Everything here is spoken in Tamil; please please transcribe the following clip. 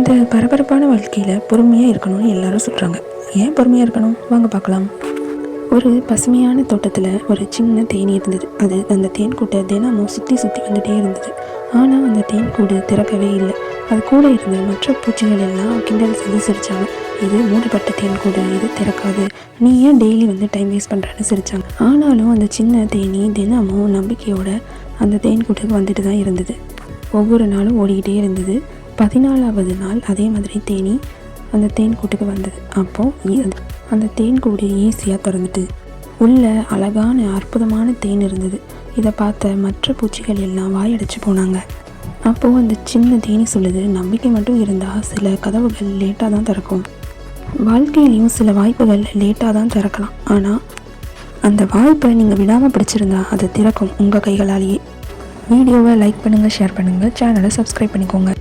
இந்த பரபரப்பான வாழ்க்கையில் பொறுமையாக இருக்கணும்னு எல்லாரும் சொல்கிறாங்க. ஏன் பொறுமையாக இருக்கணும்? வாங்க பார்க்கலாம். ஒரு பசுமையான தோட்டத்தில் ஒரு சின்ன தேனி இருந்தது. அது அந்த தேன் கூட்டை தினமும் சுற்றி சுற்றி வந்துகிட்டே இருந்தது. ஆனால் அந்த தேன் கூடு திறக்கவே இல்லை. அது கூட இருந்த மற்ற பூச்சிகள் எல்லாம் கிண்டல் செஞ்சு சிரித்தாங்க. இது மூடப்பட்ட தேன் கூடு, இது திறக்காது, நீ ஏன் டெய்லி டைம் வேஸ்ட் பண்ணுறன்னு சிரித்தாங்க. ஆனாலும் அந்த சின்ன தேனி தினமும் நம்பிக்கையோட அந்த தேன் கூட்டுக்கு வந்துட்டு தான் இருந்தது. ஒவ்வொரு நாளும் ஓடிக்கிட்டே இருந்தது. 14வது நாள் அதே மாதிரி தேனி அந்த தேன் கூட்டுக்கு வந்தது. அப்போது அந்த தேன் கூடு ஈஸியாக திறந்துட்டு உள்ள அழகான அற்புதமான தேன் இருந்தது. இதை பார்த்த மற்ற பூச்சிகள் எல்லாம் வாயடைச்சு போனாங்க. அப்போது அந்த சின்ன தேனி சொல்லுது, நம்பிக்கை மட்டும் இருந்தால் சில கதவுகள் லேட்டாக தான் திறக்கும். வாழ்க்கையிலையும் சில வாய்ப்புகள் லேட்டாக தான் திறக்கலாம். ஆனால் அந்த வாய்ப்பை நீங்கள் விடாமல் பிடிச்சிருந்தா அதை திறக்கும் உங்கள் கைகளாலேயே. வீடியோவை லைக் பண்ணுங்கள், ஷேர் பண்ணுங்கள், சேனலை சப்ஸ்கிரைப் பண்ணிக்கோங்க.